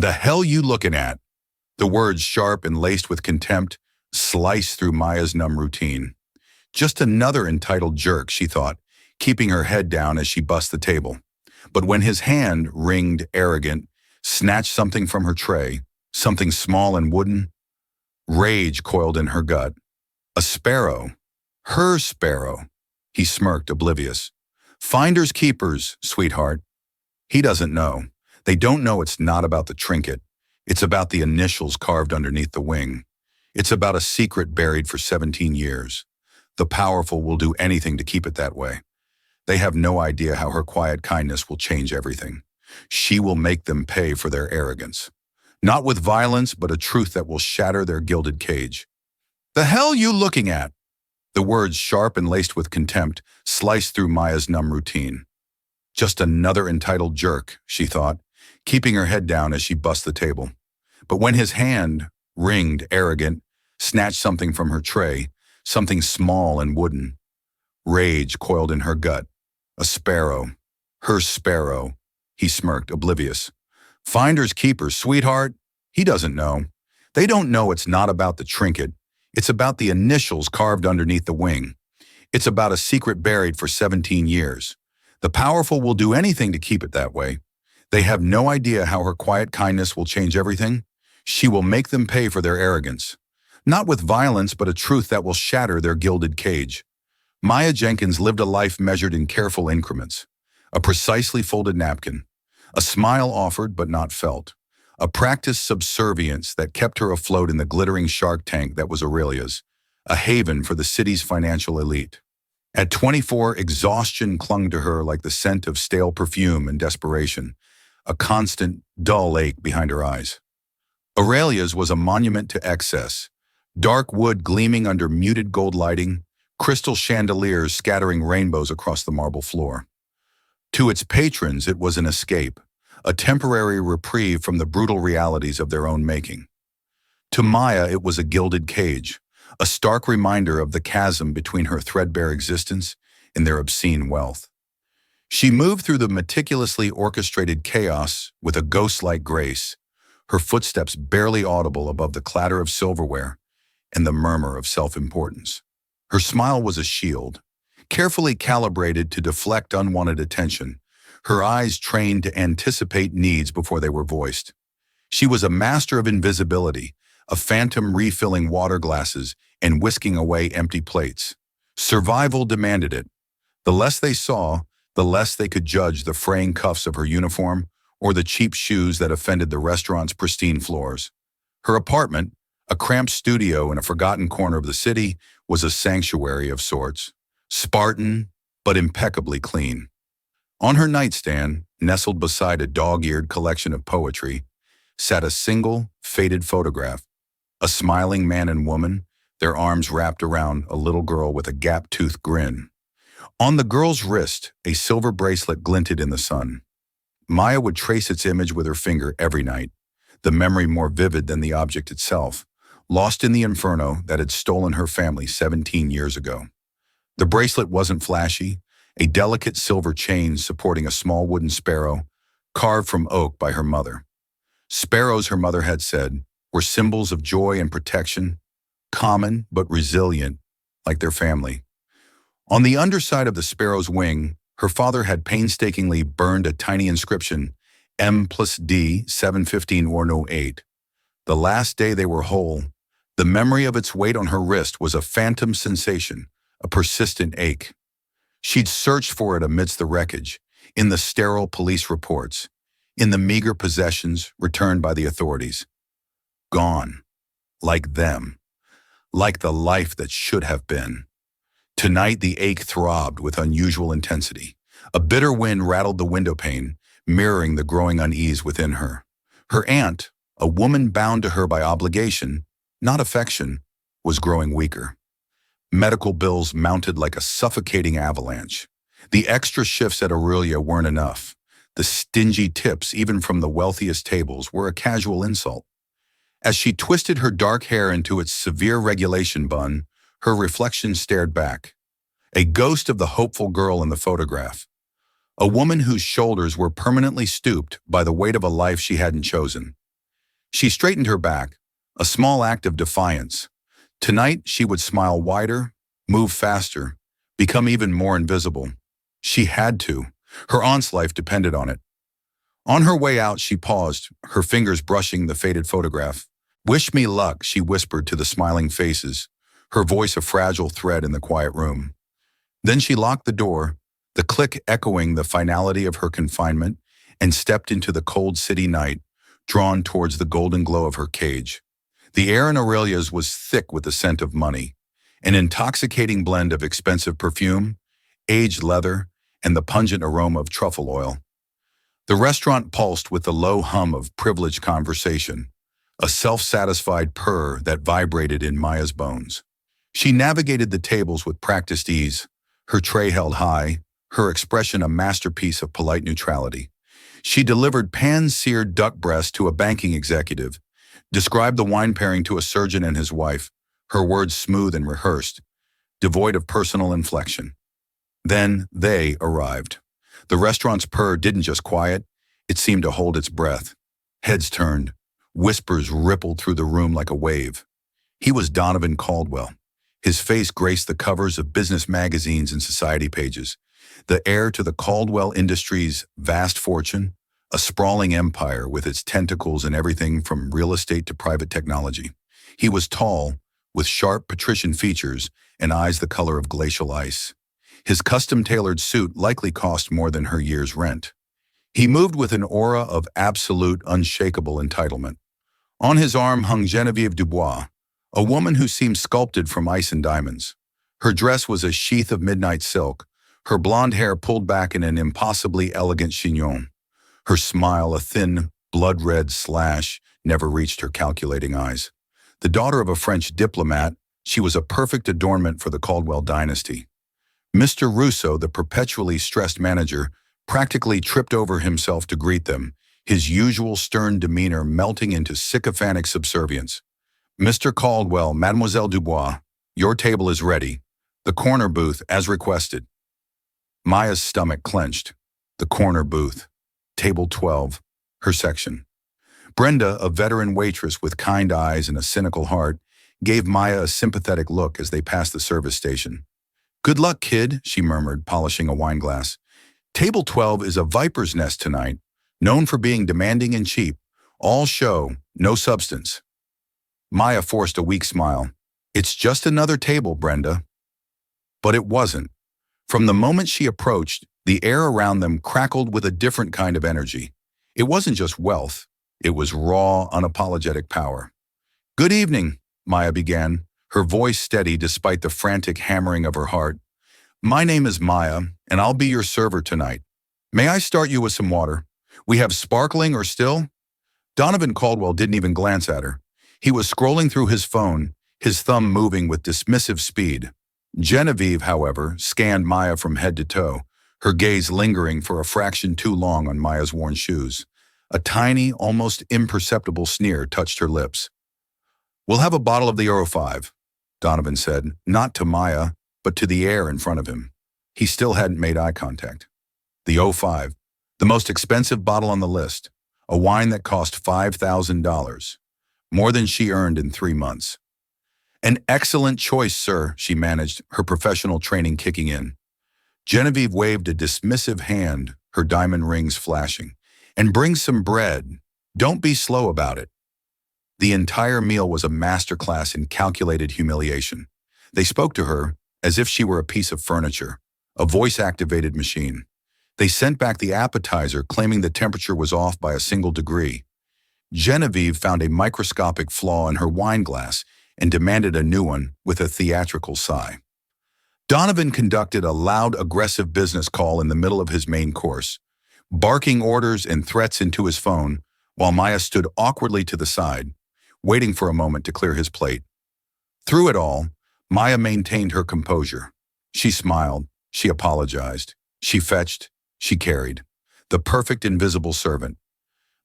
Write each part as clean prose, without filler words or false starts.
The hell you looking at? The words, sharp and laced with contempt, sliced through Maya's numb routine. Just another entitled jerk, she thought, keeping her head down as she bussed the table. But when his hand, ringed, arrogant, snatched something from her tray, something small and wooden, rage coiled in her gut. A sparrow. Her sparrow. He smirked, oblivious. Finders keepers, sweetheart. He doesn't know. They don't know it's not about the trinket. It's about the initials carved underneath the wing. It's about a secret buried for 17 years. The powerful will do anything to keep it that way. They have no idea how her quiet kindness will change everything. She will make them pay for their arrogance. Not with violence, but a truth that will shatter their gilded cage. The hell you looking at? The words, sharp and laced with contempt, sliced through Maya's numb routine. Just another entitled jerk, she thought, keeping her head down as she bussed the table. But when his hand, ringed, arrogant, snatched something from her tray, something small and wooden, rage coiled in her gut. A sparrow. Her sparrow. He smirked, oblivious. Finders keepers, sweetheart. He doesn't know. They don't know it's not about the trinket. It's about the initials carved underneath the wing. It's about a secret buried for 17 years. The powerful will do anything to keep it that way. They have no idea how her quiet kindness will change everything. She will make them pay for their arrogance. Not with violence, but a truth that will shatter their gilded cage. Maya Jenkins lived a life measured in careful increments. A precisely folded napkin. A smile offered but not felt. A practiced subservience that kept her afloat in the glittering shark tank that was Aurelia's, a haven for the city's financial elite. At 24, exhaustion clung to her like the scent of stale perfume and desperation, a constant, dull ache behind her eyes. Aurelia's was a monument to excess, dark wood gleaming under muted gold lighting, crystal chandeliers scattering rainbows across the marble floor. To its patrons, it was an escape, a temporary reprieve from the brutal realities of their own making. To Maya, it was a gilded cage, a stark reminder of the chasm between her threadbare existence and their obscene wealth. She moved through the meticulously orchestrated chaos with a ghost-like grace, her footsteps barely audible above the clatter of silverware and the murmur of self-importance. Her smile was a shield, carefully calibrated to deflect unwanted attention, her eyes trained to anticipate needs before they were voiced. She was a master of invisibility, a phantom refilling water glasses and whisking away empty plates. Survival demanded it. The less they saw, the less they could judge the fraying cuffs of her uniform or the cheap shoes that offended the restaurant's pristine floors. Her apartment, a cramped studio in a forgotten corner of the city, was a sanctuary of sorts. Spartan, but impeccably clean. On her nightstand, nestled beside a dog-eared collection of poetry, sat a single, faded photograph. A smiling man and woman, their arms wrapped around a little girl with a gap-toothed grin. On the girl's wrist, a silver bracelet glinted in the sun. Maya would trace its image with her finger every night, the memory more vivid than the object itself, lost in the inferno that had stolen her family 17 years ago. The bracelet wasn't flashy, a delicate silver chain supporting a small wooden sparrow, carved from oak by her mother. Sparrows, her mother had said, were symbols of joy and protection, common but resilient, like their family. On the underside of the sparrow's wing, her father had painstakingly burned a tiny inscription, M+D 715 or no 8. The last day they were whole, the memory of its weight on her wrist was a phantom sensation, a persistent ache. She'd searched for it amidst the wreckage, in the sterile police reports, in the meager possessions returned by the authorities. Gone. Like them. Like the life that should have been. Tonight the ache throbbed with unusual intensity. A bitter wind rattled the window pane, mirroring the growing unease within her. Her aunt, a woman bound to her by obligation, not affection, was growing weaker. Medical bills mounted like a suffocating avalanche. The extra shifts at Aurelia weren't enough. The stingy tips, even from the wealthiest tables, were a casual insult. As she twisted her dark hair into its severe regulation bun, her reflection stared back. A ghost of the hopeful girl in the photograph. A woman whose shoulders were permanently stooped by the weight of a life she hadn't chosen. She straightened her back, a small act of defiance. Tonight, she would smile wider, move faster, become even more invisible. She had to. Her aunt's life depended on it. On her way out, she paused, her fingers brushing the faded photograph. "Wish me luck," she whispered to the smiling faces, her voice a fragile thread in the quiet room. Then she locked the door, the click echoing the finality of her confinement, and stepped into the cold city night, drawn towards the golden glow of her cage. The air in Aurelia's was thick with the scent of money, an intoxicating blend of expensive perfume, aged leather, and the pungent aroma of truffle oil. The restaurant pulsed with the low hum of privileged conversation, a self-satisfied purr that vibrated in Maya's bones. She navigated the tables with practiced ease, her tray held high, her expression a masterpiece of polite neutrality. She delivered pan-seared duck breast to a banking executive, described the wine pairing to a surgeon and his wife, her words smooth and rehearsed, devoid of personal inflection. Then they arrived. The restaurant's purr didn't just quiet, it seemed to hold its breath. Heads turned, whispers rippled through the room like a wave. He was Donovan Caldwell. His face graced the covers of business magazines and society pages, the heir to the Caldwell Industries' vast fortune, a sprawling empire with its tentacles in everything from real estate to private technology. He was tall, with sharp patrician features and eyes the color of glacial ice. His custom-tailored suit likely cost more than her year's rent. He moved with an aura of absolute, unshakable entitlement. On his arm hung Geneviève Dubois, a woman who seemed sculpted from ice and diamonds. Her dress was a sheath of midnight silk, her blonde hair pulled back in an impossibly elegant chignon. Her smile, a thin, blood-red slash, never reached her calculating eyes. The daughter of a French diplomat, she was a perfect adornment for the Caldwell dynasty. Mr. Russo, the perpetually stressed manager, practically tripped over himself to greet them, his usual stern demeanor melting into sycophantic subservience. "Mr. Caldwell, Mademoiselle Dubois, your table is ready. The corner booth, as requested." Maya's stomach clenched. The corner booth. Table 12, her section. Brenda, a veteran waitress with kind eyes and a cynical heart, gave Maya a sympathetic look as they passed the service station. "Good luck, kid," she murmured, polishing a wine glass. "Table 12 is a viper's nest tonight, known for being demanding and cheap. All show, no substance." Maya forced a weak smile. "It's just another table, Brenda." But it wasn't. From the moment she approached, the air around them crackled with a different kind of energy. It wasn't just wealth. It was raw, unapologetic power. "Good evening," Maya began, her voice steady despite the frantic hammering of her heart. "My name is Maya, and I'll be your server tonight. May I start you with some water? We have sparkling or still?" Donovan Caldwell didn't even glance at her. He was scrolling through his phone, his thumb moving with dismissive speed. Geneviève, however, scanned Maya from head to toe, her gaze lingering for a fraction too long on Maya's worn shoes. A tiny, almost imperceptible sneer touched her lips. "We'll have a bottle of the Euro 5, Donovan said, not to Maya, but to the air in front of him. He still hadn't made eye contact. The 05, the most expensive bottle on the list, a wine that cost $5,000, more than she earned in 3 months. "An excellent choice, sir," she managed, her professional training kicking in. Geneviève waved a dismissive hand, her diamond rings flashing. "And bring some bread. Don't be slow about it." The entire meal was a masterclass in calculated humiliation. They spoke to her as if she were a piece of furniture, a voice-activated machine. They sent back the appetizer, claiming the temperature was off by a single degree. Geneviève found a microscopic flaw in her wine glass and demanded a new one with a theatrical sigh. Donovan conducted a loud, aggressive business call in the middle of his main course, barking orders and threats into his phone, while Maya stood awkwardly to the side, waiting for a moment to clear his plate. Through it all, Maya maintained her composure. She smiled, she apologized, she fetched, she carried. The perfect invisible servant.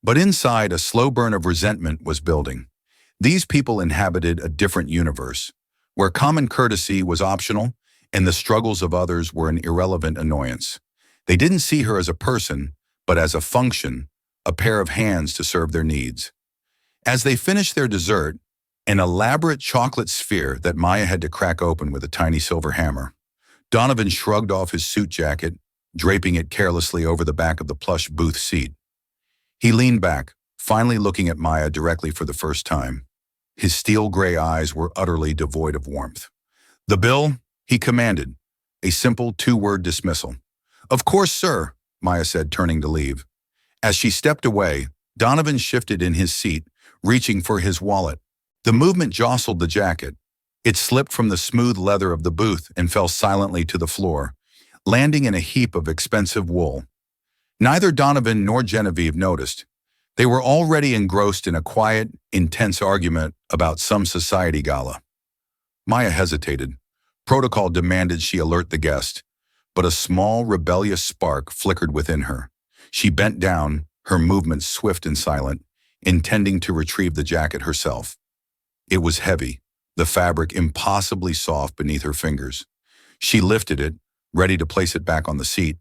But inside, a slow burn of resentment was building. These people inhabited a different universe, where common courtesy was optional and the struggles of others were an irrelevant annoyance. They didn't see her as a person, but as a function, a pair of hands to serve their needs. As they finished their dessert, an elaborate chocolate sphere that Maya had to crack open with a tiny silver hammer, Donovan shrugged off his suit jacket, draping it carelessly over the back of the plush booth seat. He leaned back, finally looking at Maya directly for the first time. His steel-gray eyes were utterly devoid of warmth. "The bill?" he commanded, a simple two-word dismissal. "Of course, sir," Maya said, turning to leave. As she stepped away, Donovan shifted in his seat, reaching for his wallet. The movement jostled the jacket. It slipped from the smooth leather of the booth and fell silently to the floor, landing in a heap of expensive wool. Neither Donovan nor Genevieve noticed. They were already engrossed in a quiet, intense argument about some society gala. Maya hesitated. Protocol demanded she alert the guest, but a small, rebellious spark flickered within her. She bent down, her movements swift and silent, intending to retrieve the jacket herself. It was heavy, the fabric impossibly soft beneath her fingers. She lifted it, ready to place it back on the seat,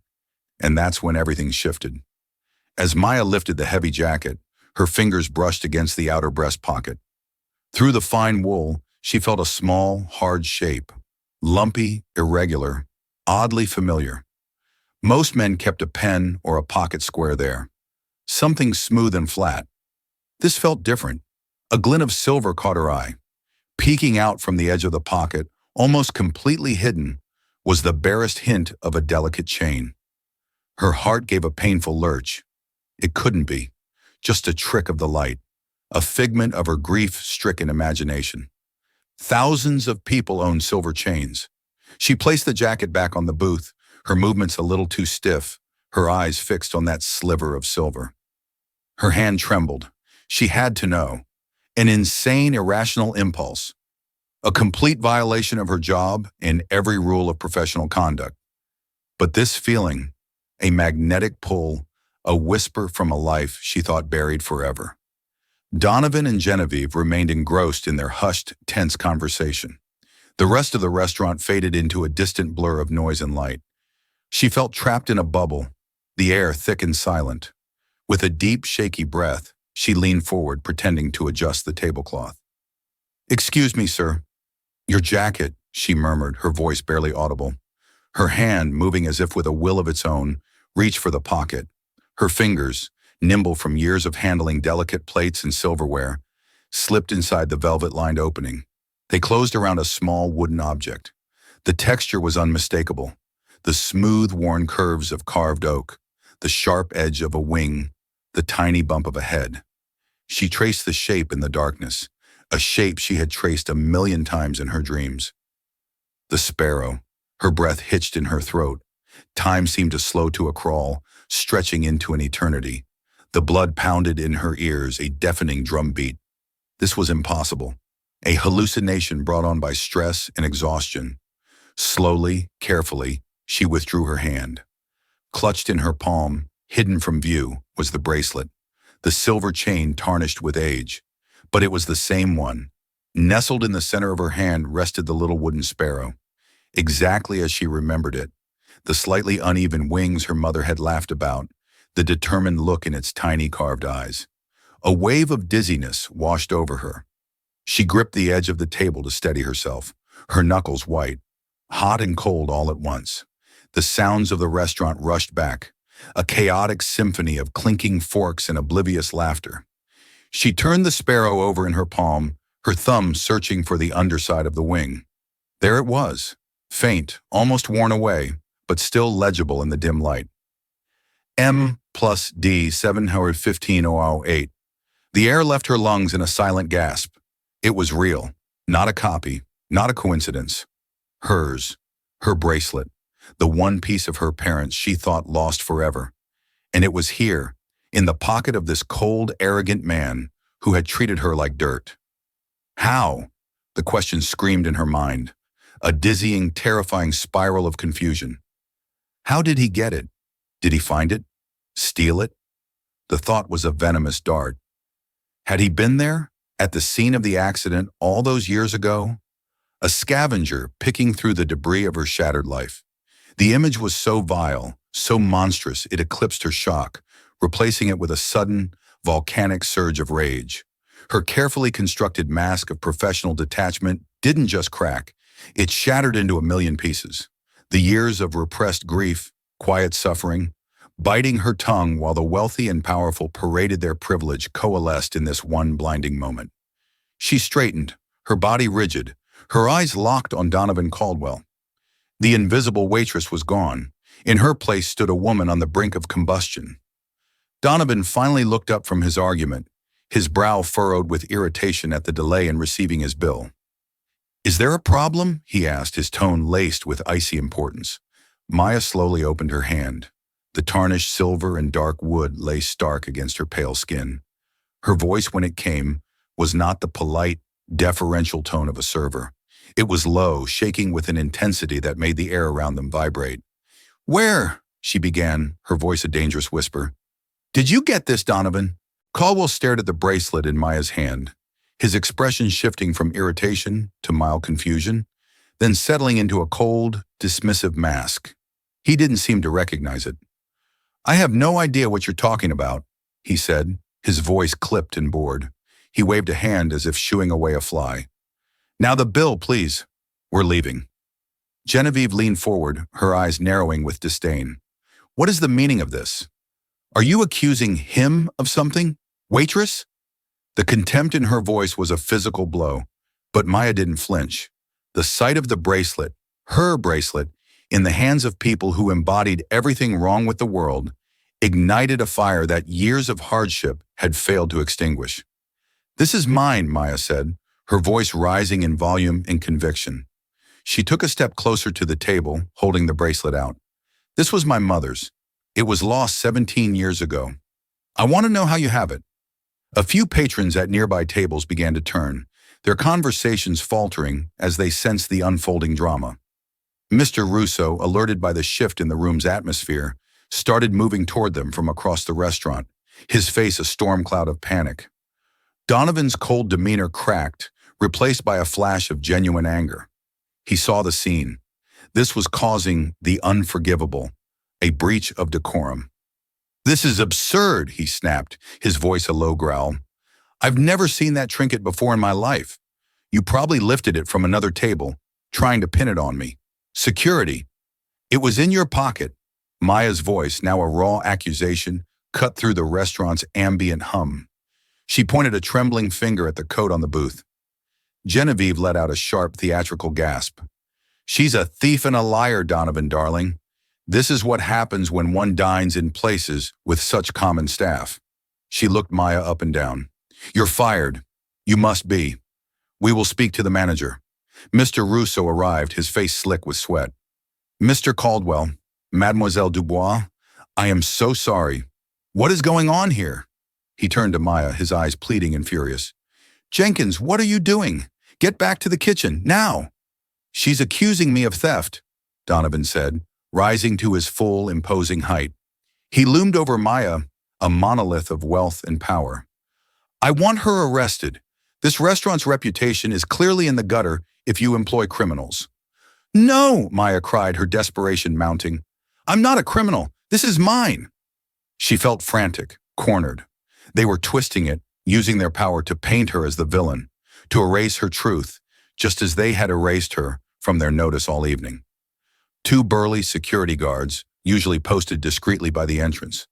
and that's when everything shifted. As Maya lifted the heavy jacket, her fingers brushed against the outer breast pocket. Through the fine wool, she felt a small, hard shape, lumpy, irregular, oddly familiar. Most men kept a pen or a pocket square there, something smooth and flat. This felt different. A glint of silver caught her eye. Peeking out from the edge of the pocket, almost completely hidden, was the barest hint of a delicate chain. Her heart gave a painful lurch. It couldn't be. Just a trick of the light, a figment of her grief-stricken imagination. Thousands of people own silver chains. She placed the jacket back on the booth, her movements a little too stiff, her eyes fixed on that sliver of silver. Her hand trembled. She had to know. An insane, irrational impulse. A complete violation of her job and every rule of professional conduct. But this feeling, a magnetic pull, a whisper from a life she thought buried forever. Donovan and Genevieve remained engrossed in their hushed, tense conversation. The rest of the restaurant faded into a distant blur of noise and light. She felt trapped in a bubble, the air thick and silent. With a deep, shaky breath, she leaned forward, pretending to adjust the tablecloth. "Excuse me, sir." "Your jacket," she murmured, her voice barely audible. Her hand, moving as if with a will of its own, reached for the pocket. Her fingers, nimble from years of handling delicate plates and silverware, slipped inside the velvet-lined opening. They closed around a small wooden object. The texture was unmistakable. The smooth, worn curves of carved oak, the sharp edge of a wing, the tiny bump of a head. She traced the shape in the darkness, a shape she had traced 1,000,000 times in her dreams. The sparrow, her breath hitched in her throat. Time seemed to slow to a crawl, stretching into an eternity. The blood pounded in her ears, a deafening drumbeat. This was impossible, a hallucination brought on by stress and exhaustion. Slowly, carefully, she withdrew her hand. Clutched in her palm, hidden from view, was the bracelet, the silver chain tarnished with age. But it was the same one. Nestled in the center of her hand rested the little wooden sparrow, exactly as she remembered it. The slightly uneven wings her mother had laughed about, the determined look in its tiny carved eyes. A wave of dizziness washed over her. She gripped the edge of the table to steady herself, her knuckles white, hot and cold all at once. The sounds of the restaurant rushed back, a chaotic symphony of clinking forks and oblivious laughter. She turned the sparrow over in her palm, her thumb searching for the underside of the wing. There it was, faint, almost worn away, but still legible in the dim light. M+D 715,008. The air left her lungs in a silent gasp. It was real, not a copy, not a coincidence. Hers, her bracelet, the one piece of her parents she thought lost forever. And it was here, in the pocket of this cold, arrogant man who had treated her like dirt. How? The question screamed in her mind, a dizzying, terrifying spiral of confusion. How did he get it? Did he find it? Steal it? The thought was a venomous dart. Had he been there, at the scene of the accident all those years ago? A scavenger picking through the debris of her shattered life. The image was so vile, so monstrous, it eclipsed her shock, replacing it with a sudden, volcanic surge of rage. Her carefully constructed mask of professional detachment didn't just crack, it shattered into a million pieces. The years of repressed grief, quiet suffering, biting her tongue while the wealthy and powerful paraded their privilege coalesced in this one blinding moment. She straightened, her body rigid, her eyes locked on Donovan Caldwell. The invisible waitress was gone. In her place stood a woman on the brink of combustion. Donovan finally looked up from his argument, his brow furrowed with irritation at the delay in receiving his bill. "Is there a problem?" he asked, his tone laced with icy importance. Maya slowly opened her hand. The tarnished silver and dark wood lay stark against her pale skin. Her voice, when it came, was not the polite, deferential tone of a server. It was low, shaking with an intensity that made the air around them vibrate. "Where?" she began, her voice a dangerous whisper. "Did you get this, Donovan?" Caldwell stared at the bracelet in Maya's hand, his expression shifting from irritation to mild confusion, then settling into a cold, dismissive mask. He didn't seem to recognize it. "I have no idea what you're talking about," he said, his voice clipped and bored. He waved a hand as if shooing away a fly. "Now the bill, please. We're leaving." Genevieve leaned forward, her eyes narrowing with disdain. "What is the meaning of this? Are you accusing him of something? Waitress?" The contempt in her voice was a physical blow, but Maya didn't flinch. The sight of the bracelet, her bracelet, in the hands of people who embodied everything wrong with the world, ignited a fire that years of hardship had failed to extinguish. "This is mine," Maya said, her voice rising in volume and conviction. She took a step closer to the table, holding the bracelet out. "This was my mother's. It was lost 17 years ago. I want to know how you have it." A few patrons at nearby tables began to turn, their conversations faltering as they sensed the unfolding drama. Mr. Russo, alerted by the shift in the room's atmosphere, started moving toward them from across the restaurant, his face a storm cloud of panic. Donovan's cold demeanor cracked, replaced by a flash of genuine anger. He saw the scene. This was causing the unforgivable, a breach of decorum. "This is absurd," he snapped, his voice a low growl. "I've never seen that trinket before in my life. You probably lifted it from another table, trying to pin it on me. Security. It was in your pocket." Maya's voice, now a raw accusation, cut through the restaurant's ambient hum. She pointed a trembling finger at the coat on the booth. Genevieve let out a sharp, theatrical gasp. "She's a thief and a liar, Donovan, darling. This is what happens when one dines in places with such common staff." She looked Maya up and down. "You're fired. You must be. We will speak to the manager." Mr. Russo arrived, his face slick with sweat. "Mr. Caldwell, Mademoiselle Dubois, I am so sorry. What is going on here?" He turned to Maya, his eyes pleading and furious. "Jenkins, what are you doing? Get back to the kitchen, now." "She's accusing me of theft," Donovan said, rising to his full, imposing height. He loomed over Maya, a monolith of wealth and power. "I want her arrested. This restaurant's reputation is clearly in the gutter if you employ criminals." "No," Maya cried, her desperation mounting. "I'm not a criminal. This is mine." She felt frantic, cornered. They were twisting it, using their power to paint her as the villain, to erase her truth, just as they had erased her from their notice all evening. Two burly security guards, usually posted discreetly by the entrance,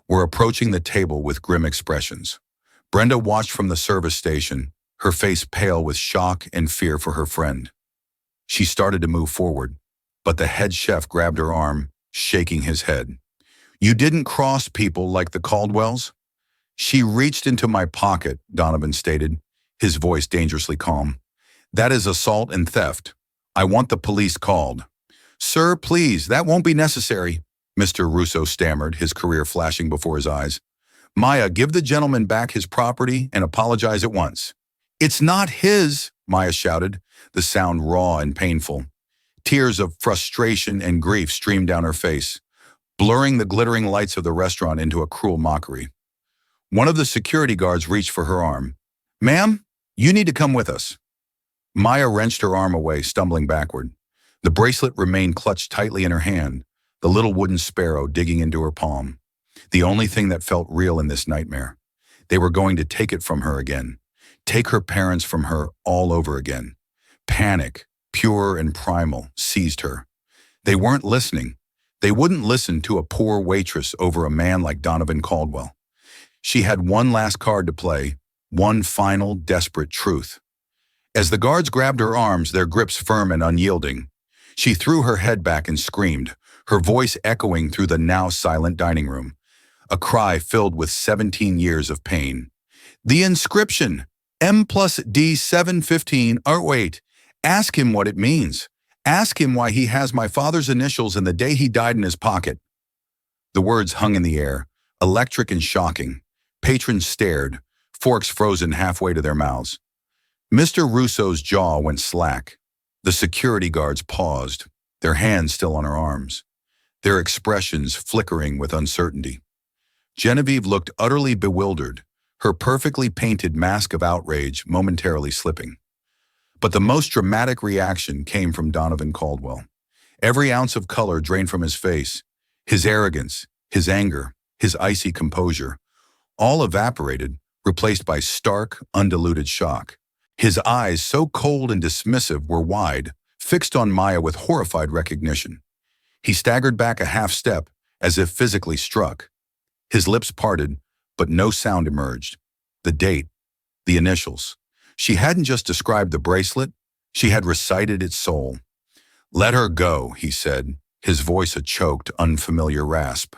were approaching the table with grim expressions. Brenda watched from the service station, her face pale with shock and fear for her friend. She started to move forward, but the head chef grabbed her arm, shaking his head. "You didn't cross people like the Caldwells?" "She reached into my pocket," Donovan stated, his voice dangerously calm. "That is assault and theft. I want the police called." "Sir, please, that won't be necessary," Mr. Russo stammered, his career flashing before his eyes. "Maya, give the gentleman back his property and apologize at once." "It's not his," Maya shouted, the sound raw and painful. Tears of frustration and grief streamed down her face, blurring the glittering lights of the restaurant into a cruel mockery. One of the security guards reached for her arm. "Ma'am, you need to come with us." Maya wrenched her arm away, stumbling backward. The bracelet remained clutched tightly in her hand, the little wooden sparrow digging into her palm. The only thing that felt real in this nightmare. They were going to take it from her again. take her parents from her all over again. Panic, pure and primal, seized her. They weren't listening. They wouldn't listen to a poor waitress over a man like Donovan Caldwell. She had one last card to play, one final, desperate truth. As the guards grabbed her arms, their grips firm and unyielding, she threw her head back and screamed, her voice echoing through the now silent dining room, a cry filled with 17 years of pain. The inscription, M plus D 715, wait, ask him what it means. Ask him why he has my father's initials and the day he died in his pocket. The words hung in the air, electric and shocking. Patrons stared, forks frozen halfway to their mouths. Mr. Russo's jaw went slack. The security guards paused, their hands still on her arms, their expressions flickering with uncertainty. Genevieve looked utterly bewildered, her perfectly painted mask of outrage momentarily slipping. But the most dramatic reaction came from Donovan Caldwell. Every ounce of color drained from his face, his arrogance, his anger, his icy composure, all evaporated, replaced by stark, undiluted shock. His eyes, so cold and dismissive, were wide, fixed on Maya with horrified recognition. He staggered back a half step, as if physically struck. His lips parted, but no sound emerged. The date, the initials. She hadn't just described the bracelet, she had recited its soul. "Let her go," he said, his voice a choked, unfamiliar rasp.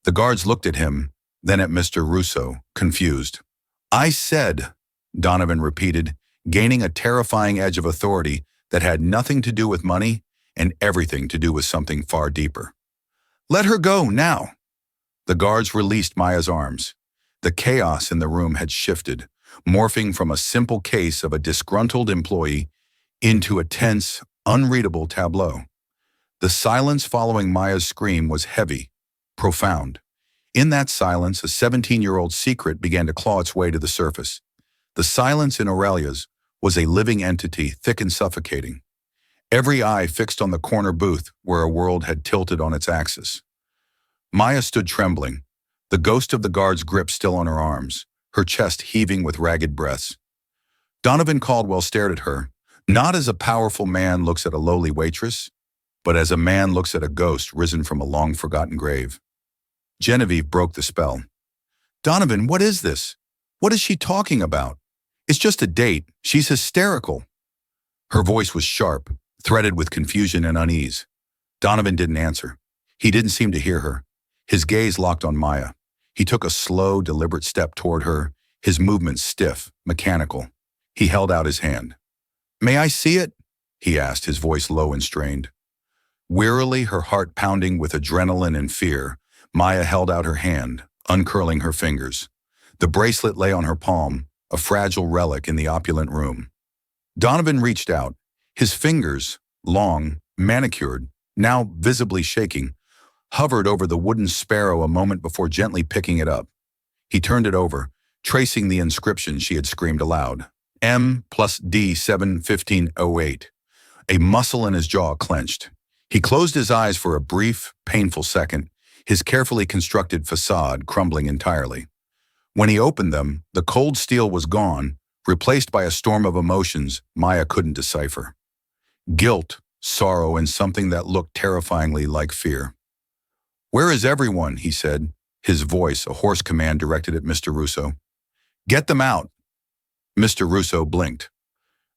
The guards looked at him, then at Mr. Russo, confused. "I said," Donovan repeated, gaining a terrifying edge of authority that had nothing to do with money and everything to do with something far deeper. "Let her go, now." The guards released Maya's arms. The chaos in the room had shifted, morphing from a simple case of a disgruntled employee into a tense, unreadable tableau. The silence following Maya's scream was heavy, profound. In that silence, a 17-year-old secret began to claw its way to the surface. The silence in Aurelia's was a living entity, thick and suffocating. Every eye fixed on the corner booth where a world had tilted on its axis. Maya stood trembling, the ghost of the guard's grip still on her arms, her chest heaving with ragged breaths. Donovan Caldwell stared at her, not as a powerful man looks at a lowly waitress, but as a man looks at a ghost risen from a long-forgotten grave. Genevieve broke the spell. "Donovan, what is this? What is she talking about? It's just a date. She's hysterical." Her voice was sharp, threaded with confusion and unease. Donovan didn't answer. He didn't seem to hear her. His gaze locked on Maya. He took a slow, deliberate step toward her, his movements stiff, mechanical. He held out his hand. "May I see it?" he asked, his voice low and strained. Wearily, her heart pounding with adrenaline and fear, Maya held out her hand, uncurling her fingers. The bracelet lay on her palm, a fragile relic in the opulent room. Donovan reached out. His fingers, long, manicured, now visibly shaking, hovered over the wooden sparrow a moment before gently picking it up. He turned it over, tracing the inscription she had screamed aloud. M plus D 71508. A muscle in his jaw clenched. He closed his eyes for a brief, painful second, his carefully constructed facade crumbling entirely. When he opened them, the cold steel was gone, replaced by a storm of emotions Maya couldn't decipher. Guilt, sorrow, and something that looked terrifyingly like fear. "Where is everyone?" he said, his voice a hoarse command directed at Mr. Russo. "Get them out." Mr. Russo blinked.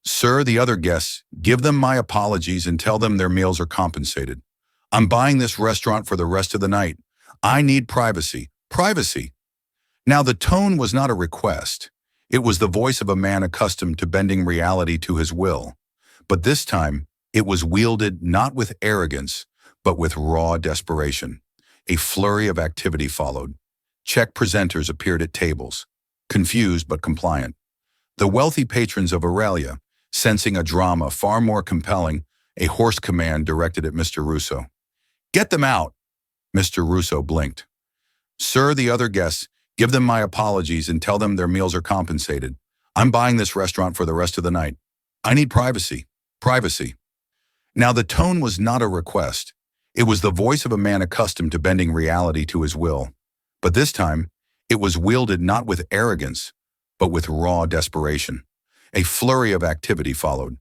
"Sir, the other guests, give them my apologies and tell them their meals are compensated. I'm buying this restaurant for the rest of the night. I need privacy. Privacy." Now, the tone was not a request. It was the voice of a man accustomed to bending reality to his will. But this time, it was wielded not with arrogance, but with raw desperation. A flurry of activity followed. Check presenters appeared at tables, confused but compliant. The wealthy patrons of Aurelia, sensing a drama far more compelling, a hoarse command directed at Mr. Russo. "Get them out." Mr. Russo blinked. "Sir, the other guests, give them my apologies and tell them their meals are compensated. I'm buying this restaurant for the rest of the night. I need privacy. Privacy." Now, the tone was not a request. It was the voice of a man accustomed to bending reality to his will. But this time, it was wielded not with arrogance, but with raw desperation. A flurry of activity followed.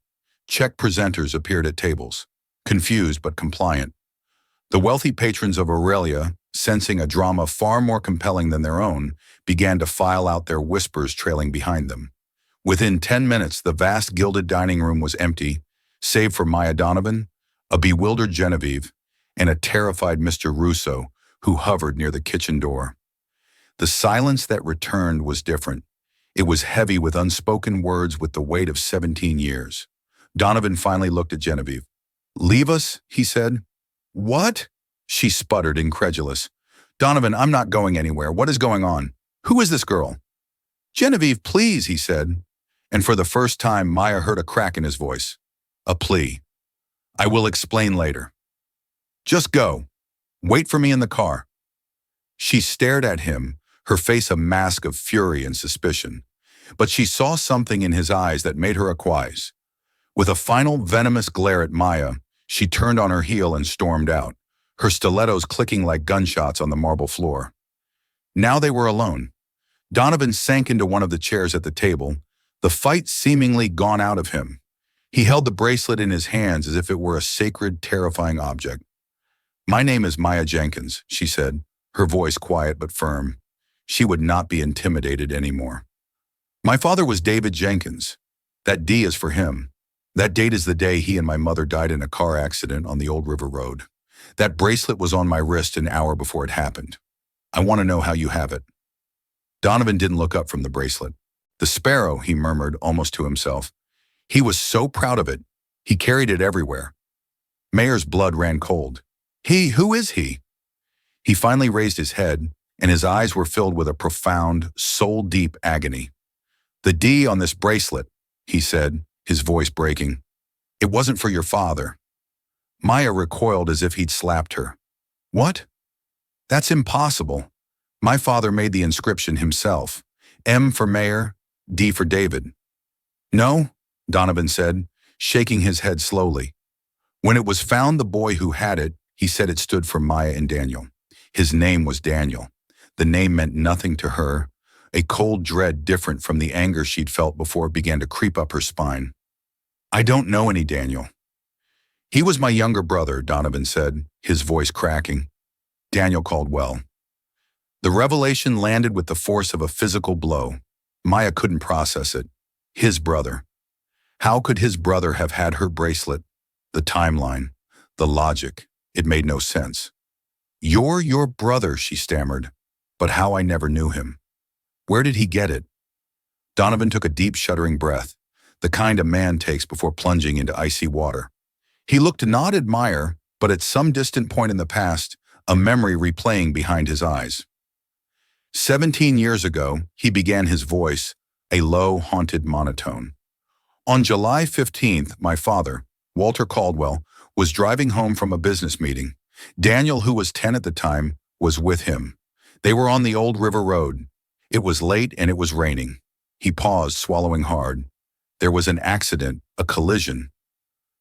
Czech presenters appeared at tables, confused but compliant. The wealthy patrons of Aurelia, sensing a drama far more compelling than their own, began to file out, their whispers trailing behind them. Within 10 minutes, the vast gilded dining room was empty, save for Maya Donovan, a bewildered Genevieve, and a terrified Mr. Russo, who hovered near the kitchen door. The silence that returned was different. It was heavy with unspoken words with the weight of 17 years. Donovan finally looked at Genevieve. "Leave us?" he said. "What?" she sputtered, incredulous. "Donovan, I'm not going anywhere. What is going on? Who is this girl?" "Genevieve, please," he said. And for the first time, Maya heard a crack in his voice. A plea. "I will explain later. Just go. Wait for me in the car." She stared at him, her face a mask of fury and suspicion. But she saw something in his eyes that made her acquiesce. With a final venomous glare at Maya, she turned on her heel and stormed out, her stilettos clicking like gunshots on the marble floor. Now they were alone. Donovan sank into one of the chairs at the table, the fight seemingly gone out of him. He held the bracelet in his hands as if it were a sacred, terrifying object. "My name is Maya Jenkins," she said, her voice quiet but firm. She would not be intimidated anymore. "My father was David Jenkins. That D is for him. That date is the day he and my mother died in a car accident on the Old River Road. That bracelet was on my wrist an hour before it happened. I want to know how you have it." Donovan didn't look up from the bracelet. "The sparrow," he murmured, almost to himself. He was so proud of it. He carried it everywhere. Mayer's blood ran cold. Who is he?" He finally raised his head, and his eyes were filled with a profound, soul-deep agony. "The D on this bracelet," he said, his voice breaking. "It wasn't for your father." Maya recoiled as if he'd slapped her. "What? That's impossible. My father made the inscription himself. M for Mayer, D for David." "No," Donovan said, shaking his head slowly. "When it was found, the boy who had it, he said it stood for Maya and Daniel. His name was Daniel. The name meant nothing to her. A cold dread different from the anger she'd felt before it began to creep up her spine. "I don't know any Daniel." "He was my younger brother," Donovan said, his voice cracking. "Daniel Caldwell." The revelation landed with the force of a physical blow. Maya couldn't process it. His brother. How could his brother have had her bracelet? The timeline. The logic. It made no sense. "You're your brother," she stammered. "But how I never knew him. Where did he get it?" Donovan took a deep, shuddering breath, the kind a man takes before plunging into icy water. He looked not at Meyer, but at some distant point in the past, a memory replaying behind his eyes. 17 years ago, he began his voice, a low, haunted monotone. "On July 15th, my father, Walter Caldwell, was driving home from a business meeting. Daniel, who was 10 at the time, was with him. They were on the Old River Road. It was late and it was raining." He paused, swallowing hard. "There was an accident, a collision.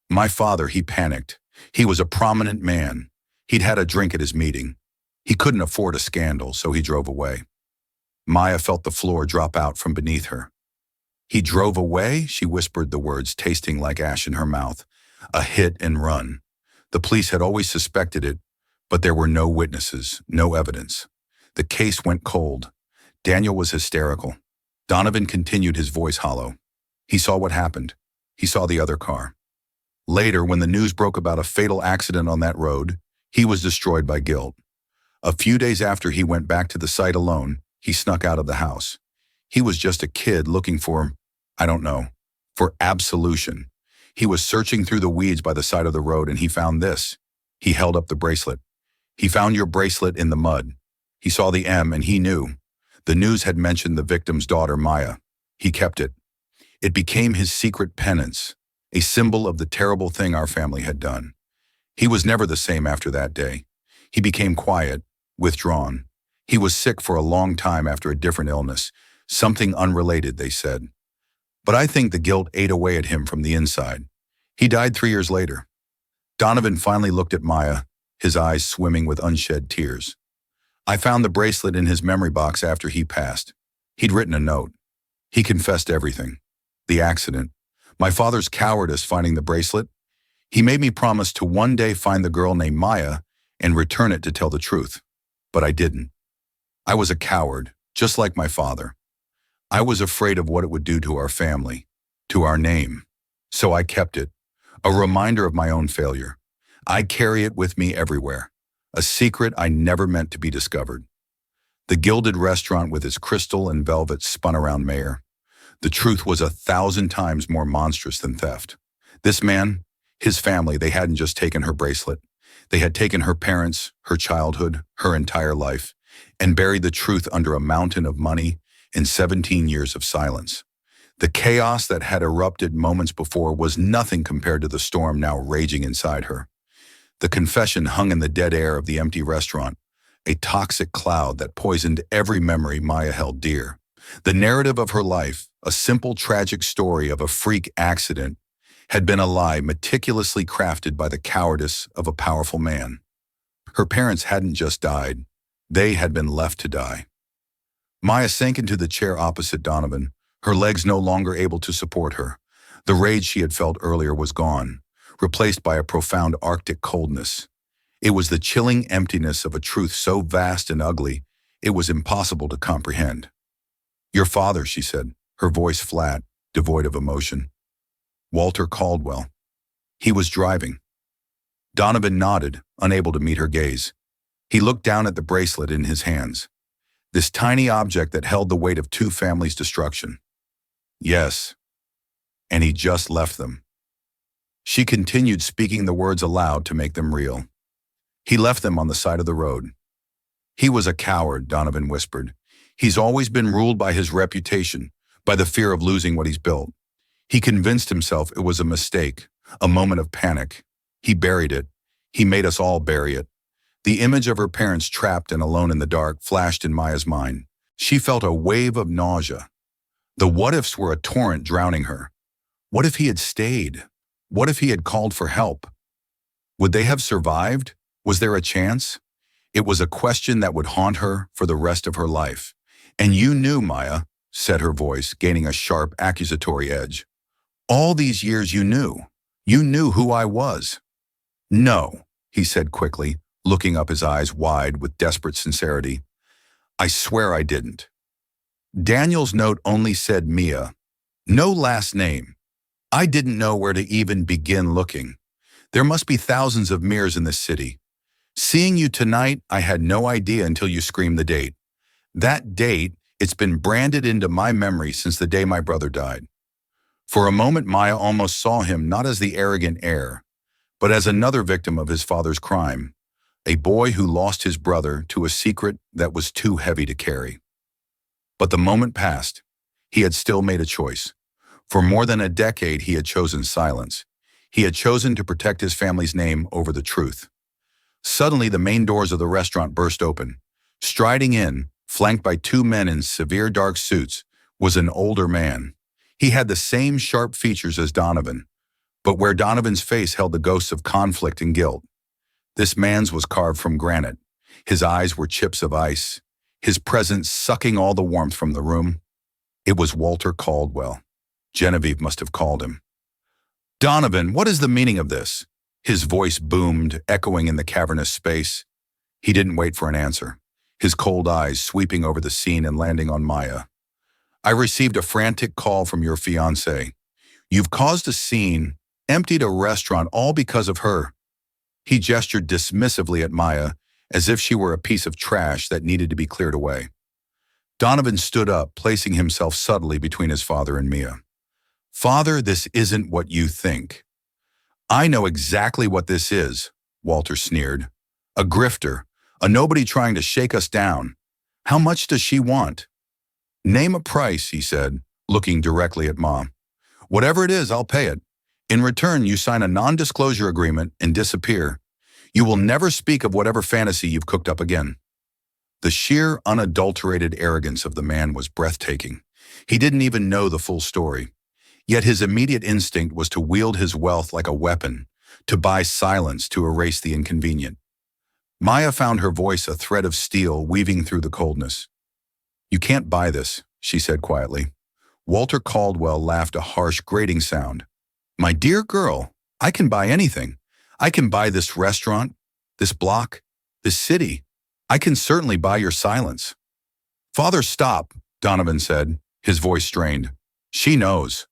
My father," he panicked. He was a prominent man. He'd had a drink at his meeting. He couldn't afford a scandal, so he drove away. Maya felt the floor drop out from beneath her. "He drove away?" She whispered the words, tasting like ash in her mouth. A hit and run. The police had always suspected it, but there were no witnesses, no evidence. The case went cold. Daniel was hysterical. Donovan continued, his voice hollow. He saw what happened. He saw the other car. Later, when the news broke about a fatal accident on that road, he was destroyed by guilt. A few days after he went back to the site alone, he snuck out of the house. He was just a kid looking for, I don't know, for absolution. He was searching through the weeds by the side of the road and he found this. He held up the bracelet. "He found your bracelet in the mud." He saw the M and he knew. The news had mentioned the victim's daughter, Maya. He kept it. It became his secret penance, a symbol of the terrible thing our family had done. He was never the same after that day. He became quiet, withdrawn. He was sick for a long time after a different illness, something unrelated, they said. But I think the guilt ate away at him from the inside. He died 3 years later. Donovan finally looked at Maya, his eyes swimming with unshed tears. "I found the bracelet in his memory box after he passed. He'd written a note. He confessed everything. The accident, my father's cowardice finding the bracelet. He made me promise to one day find the girl named Maya and return it to tell the truth. But I didn't. I was a coward, just like my father. I was afraid of what it would do to our family, to our name. So I kept it, a reminder of my own failure. I carry it with me everywhere, a secret I never meant to be discovered. The gilded restaurant with its crystal and velvet spun around Mayer. The truth was 1,000 times more monstrous than theft. This man, his family, they hadn't just taken her bracelet. They had taken her parents, her childhood, her entire life, and buried the truth under a mountain of money and 17 years of silence. The chaos that had erupted moments before was nothing compared to the storm now raging inside her. The confession hung in the dead air of the empty restaurant, a toxic cloud that poisoned every memory Maya held dear. The narrative of her life, a simple tragic story of a freak accident, had been a lie meticulously crafted by the cowardice of a powerful man. Her parents hadn't just died, they had been left to die. Maya sank into the chair opposite Donovan, her legs no longer able to support her. The rage she had felt earlier was gone, replaced by a profound Arctic coldness. It was the chilling emptiness of a truth so vast and ugly, it was impossible to comprehend. "Your father," she said, her voice flat, devoid of emotion. "Walter Caldwell. He was driving." Donovan nodded, unable to meet her gaze. He looked down at the bracelet in his hands, this tiny object that held the weight of two families' destruction. "Yes, and he just left them." She continued speaking the words aloud to make them real. "He left them on the side of the road." "He was a coward," Donovan whispered. "He's always been ruled by his reputation, by the fear of losing what he's built. He convinced himself it was a mistake, a moment of panic. He buried it. He made us all bury it." The image of her parents trapped and alone in the dark flashed in Maya's mind. She felt a wave of nausea. The what-ifs were a torrent drowning her. What if he had stayed? What if he had called for help? Would they have survived? Was there a chance? It was a question that would haunt her for the rest of her life. "And you knew, Maya," said her voice, gaining a sharp, accusatory edge. "All these years you knew. You knew who I was." "No," he said quickly, looking up, his eyes wide with desperate sincerity. "I swear I didn't." Daniel's note only said Mia. No last name. I didn't know where to even begin looking. There must be thousands of Mirs in this city. Seeing you tonight, I had no idea until you screamed the date. That date, it's been branded into my memory since the day my brother died. For a moment, Maya almost saw him not as the arrogant heir, but as another victim of his father's crime, a boy who lost his brother to a secret that was too heavy to carry. But the moment passed. He had still made a choice. For more than a decade, he had chosen silence. He had chosen to protect his family's name over the truth. Suddenly, the main doors of the restaurant burst open. Striding in, flanked by two men in severe dark suits, was an older man. He had the same sharp features as Donovan, but where Donovan's face held the ghosts of conflict and guilt, this man's was carved from granite. His eyes were chips of ice, his presence sucking all the warmth from the room. It was Walter Caldwell. Genevieve must have called him. "Donovan, what is the meaning of this?" His voice boomed, echoing in the cavernous space. He didn't wait for an answer, his cold eyes sweeping over the scene and landing on Maya. "I received a frantic call from your fiancé. You've caused a scene, emptied a restaurant, all because of her." He gestured dismissively at Maya, as if she were a piece of trash that needed to be cleared away. Donovan stood up, placing himself subtly between his father and Mia. "Father, this isn't what you think." "I know exactly what this is," Walter sneered. "A grifter, a nobody trying to shake us down. How much does she want?" "Name a price," he said, looking directly at Mom. "Whatever it is, I'll pay it. In return, you sign a non-disclosure agreement and disappear. You will never speak of whatever fantasy you've cooked up again." The sheer, unadulterated arrogance of the man was breathtaking. He didn't even know the full story. Yet his immediate instinct was to wield his wealth like a weapon, to buy silence to erase the inconvenient. Maya found her voice a thread of steel weaving through the coldness. "You can't buy this," she said quietly. Walter Caldwell laughed a harsh, grating sound. My dear girl, I can buy anything. I can buy this restaurant, this block, this city. I can certainly buy your silence. Father, stop, Donovan said, his voice strained. She knows.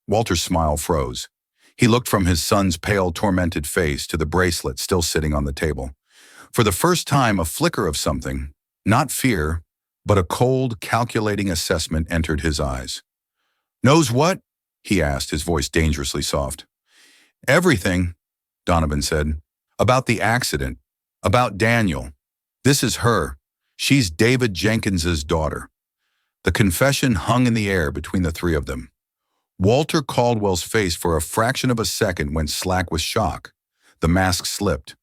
Walter's smile froze. He looked from his son's pale, tormented face to the bracelet still sitting on the table. For the first time, a flicker of something, not fear, but a cold, calculating assessment entered his eyes. Knows what? He asked, his voice dangerously soft. Everything, Donovan said. About the accident. About Daniel. This is her. She's David Jenkins's daughter. The confession hung in the air between the three of them. Walter Caldwell's face for a fraction of a second went slack with shock. The mask slipped.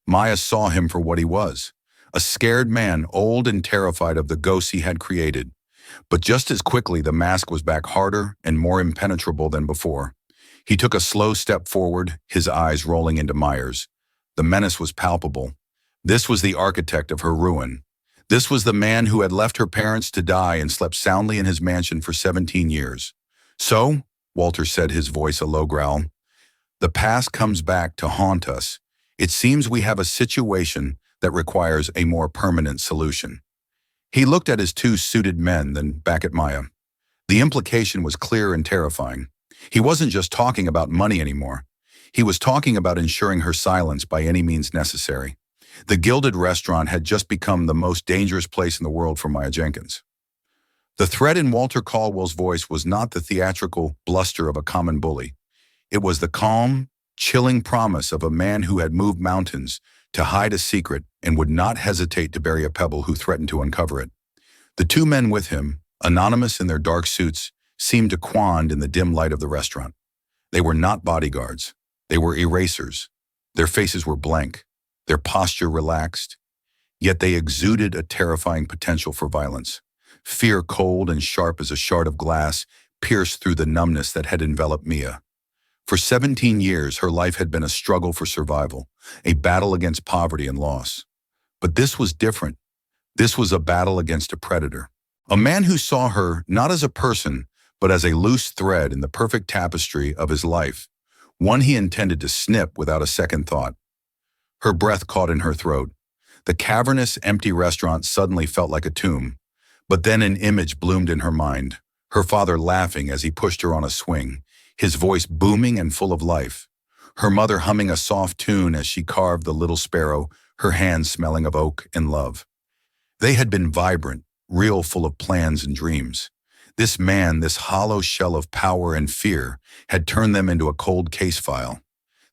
Maya saw him for what he was, a scared man, old and terrified of the ghosts he had created. But just as quickly, the mask was back harder and more impenetrable than before. He took a slow step forward, his eyes rolling into Maya's. The menace was palpable. This was the architect of her ruin. This was the man who had left her parents to die and slept soundly in his mansion for 17 years. So, Walter said, his voice a low growl, the past comes back to haunt us. It seems we have a situation that requires a more permanent solution. He looked at his two suited men, then back at Maya. The implication was clear and terrifying. He wasn't just talking about money anymore. He was talking about ensuring her silence by any means necessary. The Gilded Restaurant had just become the most dangerous place in the world for Maya Jenkins. The threat in Walter Caldwell's voice was not the theatrical bluster of a common bully. It was the calm, chilling promise of a man who had moved mountains to hide a secret and would not hesitate to bury a pebble who threatened to uncover it. The two men with him, anonymous in their dark suits, seemed to quand in the dim light of the restaurant. They were not bodyguards. They were erasers. Their faces were blank, their posture relaxed, yet they exuded a terrifying potential for violence. Fear, cold and sharp as a shard of glass, pierced through the numbness that had enveloped Mia. For 17 years, her life had been a struggle for survival, a battle against poverty and loss. But this was different. This was a battle against a predator. A man who saw her not as a person, but as a loose thread in the perfect tapestry of his life, one he intended to snip without a second thought. Her breath caught in her throat. The cavernous, empty restaurant suddenly felt like a tomb. But then an image bloomed in her mind, her father laughing as he pushed her on a swing, his voice booming and full of life. Her mother humming a soft tune as she carved the little sparrow, her hands smelling of oak and love. They had been vibrant, real, full of plans and dreams. This man, this hollow shell of power and fear, had turned them into a cold case file.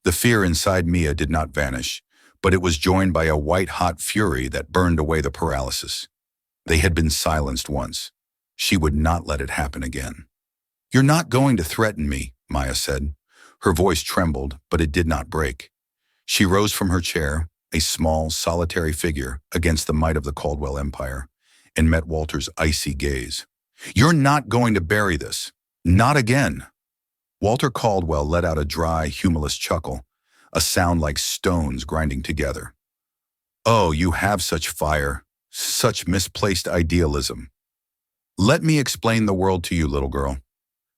The fear inside Mia did not vanish, but it was joined by a white-hot fury that burned away the paralysis. They had been silenced once. She would not let it happen again. You're not going to threaten me, Maya said. Her voice trembled, but it did not break. She rose from her chair, a small, solitary figure against the might of the Caldwell Empire, and met Walter's icy gaze. You're not going to bury this. Not again. Walter Caldwell let out a dry, humorless chuckle, a sound like stones grinding together. Oh, you have such fire, such misplaced idealism. Let me explain the world to you, little girl.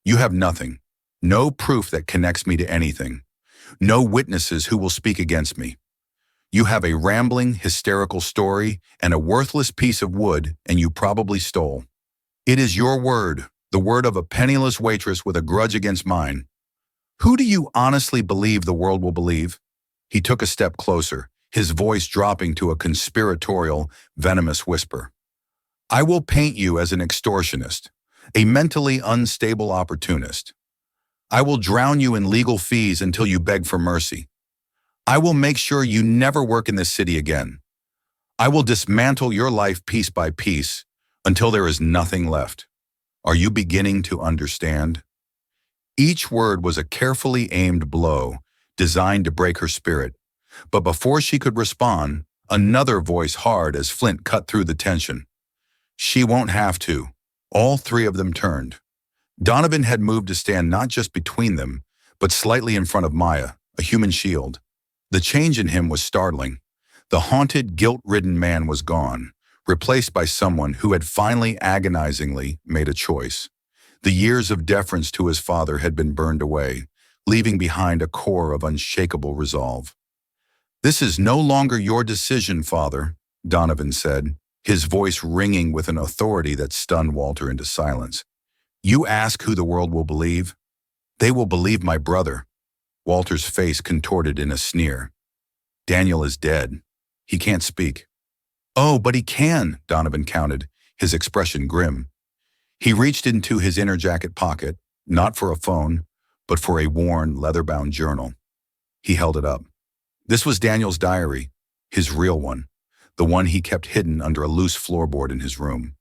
You have nothing, no proof that connects me to anything, no witnesses who will speak against me. You have a rambling, hysterical story and a worthless piece of wood, and you probably stole. It is your word, the word of a penniless waitress with a grudge against mine. Who do you honestly believe the world will believe? He took a step closer, his voice dropping to a conspiratorial, venomous whisper. I will paint you as an extortionist, a mentally unstable opportunist. I will drown you in legal fees until you beg for mercy. I will make sure you never work in this city again. I will dismantle your life piece by piece until there is nothing left. Are you beginning to understand? Each word was a carefully aimed blow designed to break her spirit, but before she could respond, another voice hard as flint cut through the tension. She won't have to. All three of them turned. Donovan had moved to stand not just between them, but slightly in front of Maya, a human shield. The change in him was startling. The haunted, guilt-ridden man was gone, replaced by someone who had finally agonizingly made a choice. The years of deference to his father had been burned away, leaving behind a core of unshakable resolve. "This is no longer your decision, Father," Donovan said, his voice ringing with an authority that stunned Walter into silence. "You ask who the world will believe? They will believe my brother." Walter's face contorted in a sneer. "Daniel is dead. He can't speak." "Oh, but he can," Donovan countered, his expression grim. He reached into his inner jacket pocket, not for a phone, but for a worn, leather-bound journal. He held it up. This was Daniel's diary, his real one, the one he kept hidden under a loose floorboard in his room.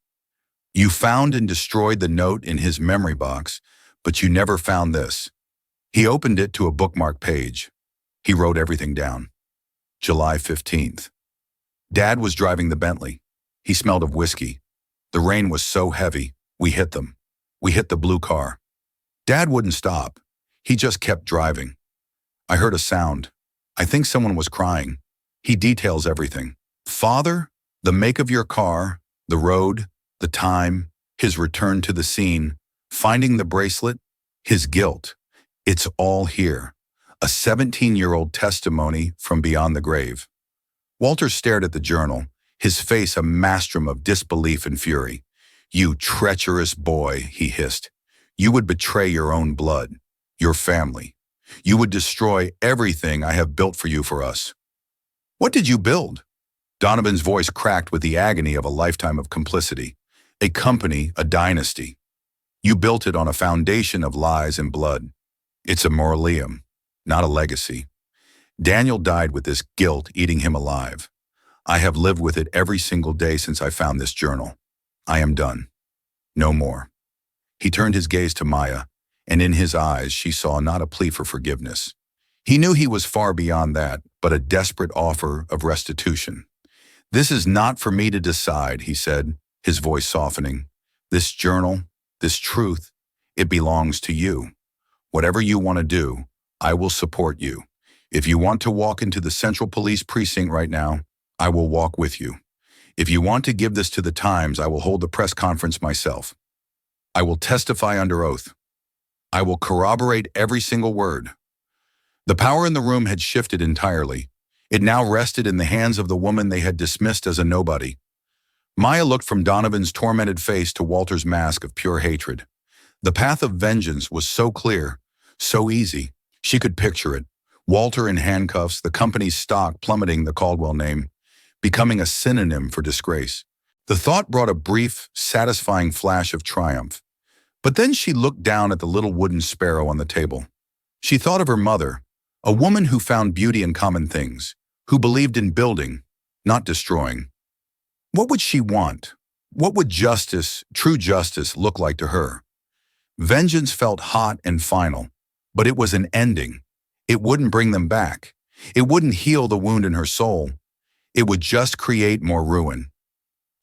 "You found and destroyed the note in his memory box, but you never found this." He opened it to a bookmark page. He wrote everything down. July 15th. Dad was driving the Bentley. He smelled of whiskey. The rain was so heavy, we hit them. We hit the blue car. Dad wouldn't stop. He just kept driving. I heard a sound. I think someone was crying. He details everything. Father, the make of your car, the road, the time, his return to the scene, finding the bracelet, his guilt. It's all here. A 17-year-old testimony from beyond the grave. Walter stared at the journal, his face a maelstrom of disbelief and fury. "You treacherous boy," he hissed. "You would betray your own blood, your family. You would destroy everything I have built for you for us." "What did you build?" Donovan's voice cracked with the agony of a lifetime of complicity. "A company, a dynasty. You built it on a foundation of lies and blood. It's a mausoleum, not a legacy. Daniel died with this guilt eating him alive. I have lived with it every single day since I found this journal. I am done. No more." He turned his gaze to Maya, and in his eyes she saw not a plea for forgiveness. He knew he was far beyond that, but a desperate offer of restitution. "This is not for me to decide," he said, his voice softening. "This journal, this truth, it belongs to you. Whatever you want to do, I will support you. If you want to walk into the Central Police Precinct right now, I will walk with you. If you want to give this to the Times, I will hold the press conference myself. I will testify under oath. I will corroborate every single word." The power in the room had shifted entirely. It now rested in the hands of the woman they had dismissed as a nobody. Maya looked from Donovan's tormented face to Walter's mask of pure hatred. The path of vengeance was so clear, so easy. She could picture it. Walter in handcuffs, the company's stock plummeting, the Caldwell name, becoming a synonym for disgrace. The thought brought a brief, satisfying flash of triumph. But then she looked down at the little wooden sparrow on the table. She thought of her mother, a woman who found beauty in common things, who believed in building, not destroying. What would she want? What would justice, true justice, look like to her? Vengeance felt hot and final, but it was an ending. It wouldn't bring them back. It wouldn't heal the wound in her soul. It would just create more ruin.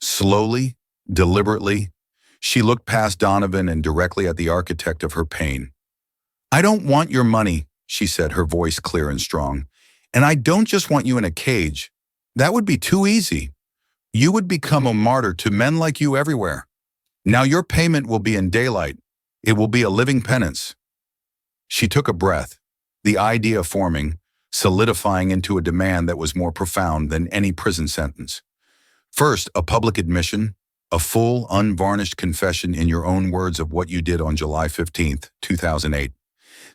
Slowly, deliberately, she looked past Donovan and directly at the architect of her pain. "I don't want your money," she said, her voice clear and strong. "And I don't just want you in a cage. That would be too easy. You would become a martyr to men like you everywhere. Now your payment will be in daylight. It will be a living penance." She took a breath, the idea forming, solidifying into a demand that was more profound than any prison sentence. First, a public admission, a full, unvarnished confession in your own words of what you did on July 15th, 2008.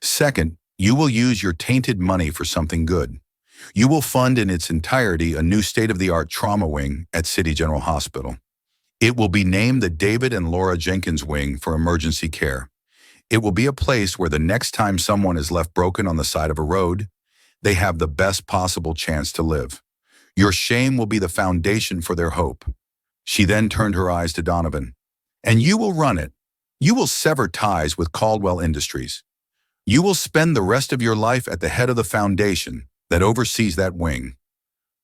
Second, you will use your tainted money for something good. You will fund in its entirety a new state-of-the-art trauma wing at City General Hospital. It will be named the David and Laura Jenkins Wing for Emergency Care. It will be a place where the next time someone is left broken on the side of a road, they have the best possible chance to live. Your shame will be the foundation for their hope. She then turned her eyes to Donovan. "And you will run it. You will sever ties with Caldwell Industries. You will spend the rest of your life at the head of the foundation that oversees that wing.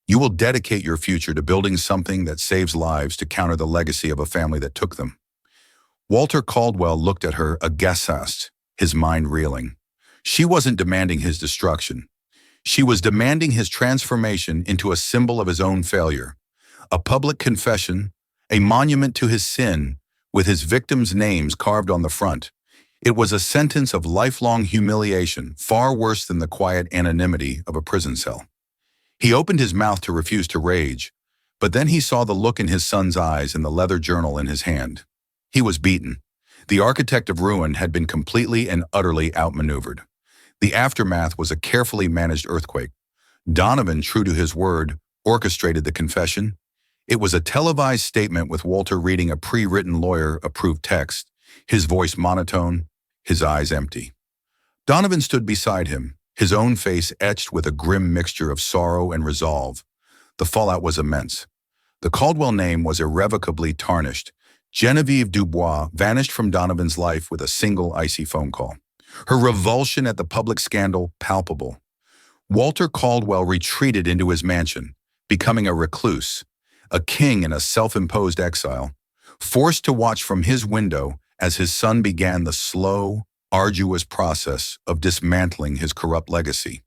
You will dedicate your future to building something that saves lives to counter the legacy of a family that took them." Walter Caldwell looked at her aghast, his mind reeling. She wasn't demanding his destruction. She was demanding his transformation into a symbol of his own failure, a public confession, a monument to his sin, with his victims' names carved on the front. It was a sentence of lifelong humiliation, far worse than the quiet anonymity of a prison cell. He opened his mouth to refuse to rage, but then he saw the look in his son's eyes and the leather journal in his hand. He was beaten. The architect of ruin had been completely and utterly outmaneuvered. The aftermath was a carefully managed earthquake. Donovan, true to his word, orchestrated the confession. It was a televised statement with Walter reading a pre-written lawyer-approved text, his voice monotone, his eyes empty. Donovan stood beside him, his own face etched with a grim mixture of sorrow and resolve. The fallout was immense. The Caldwell name was irrevocably tarnished. Genevieve Dubois vanished from Donovan's life with a single icy phone call. Her revulsion at the public scandal palpable. Walter Caldwell retreated into his mansion, becoming a recluse, a king in a self-imposed exile, forced to watch from his window as his son began the slow, arduous process of dismantling his corrupt legacy.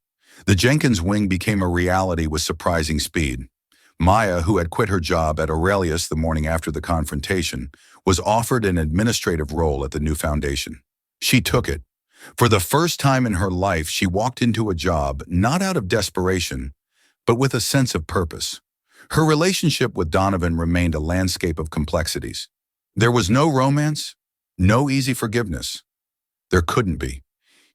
The Jenkins wing became a reality with surprising speed. Maya, who had quit her job at Aurelius the morning after the confrontation, was offered an administrative role at the new foundation. She took it. For the first time in her life, she walked into a job not out of desperation, but with a sense of purpose. Her relationship with Donovan remained a landscape of complexities. There was no romance, no easy forgiveness. There couldn't be.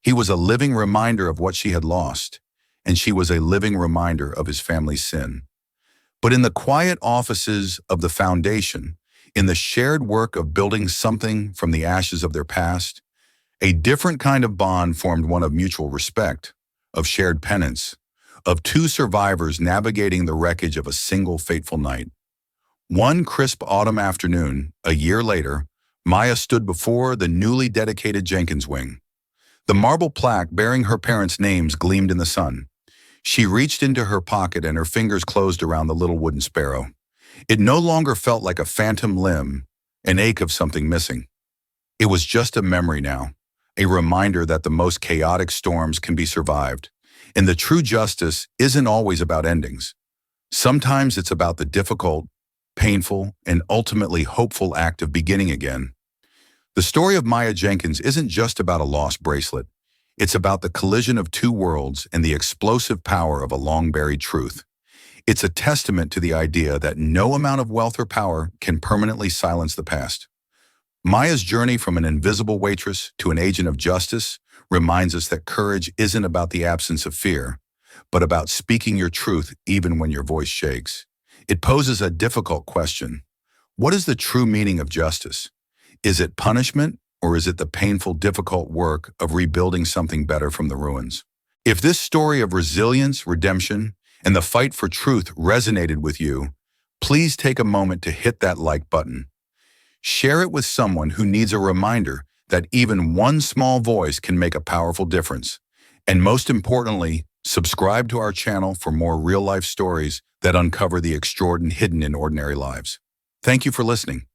He was a living reminder of what she had lost, and she was a living reminder of his family's sin. But in the quiet offices of the foundation, in the shared work of building something from the ashes of their past, a different kind of bond formed, one of mutual respect, of shared penance, of two survivors navigating the wreckage of a single fateful night. One crisp autumn afternoon, a year later, Maya stood before the newly dedicated Jenkins wing. The marble plaque bearing her parents' names gleamed in the sun. She reached into her pocket and her fingers closed around the little wooden sparrow. It no longer felt like a phantom limb, an ache of something missing. It was just a memory now, a reminder that the most chaotic storms can be survived, and the true justice isn't always about endings. Sometimes it's about the difficult, painful, and ultimately hopeful act of beginning again. The story of Maya Jenkins isn't just about a lost bracelet. It's about the collision of two worlds and the explosive power of a long-buried truth. It's a testament to the idea that no amount of wealth or power can permanently silence the past. Maya's journey from an invisible waitress to an agent of justice reminds us that courage isn't about the absence of fear, but about speaking your truth even when your voice shakes. It poses a difficult question. What is the true meaning of justice? Is it punishment, or is it the painful, difficult work of rebuilding something better from the ruins? If this story of resilience, redemption, and the fight for truth resonated with you, please take a moment to hit that like button. Share it with someone who needs a reminder that even one small voice can make a powerful difference. And most importantly, subscribe to our channel for more real-life stories that uncover the extraordinary hidden in ordinary lives. Thank you for listening.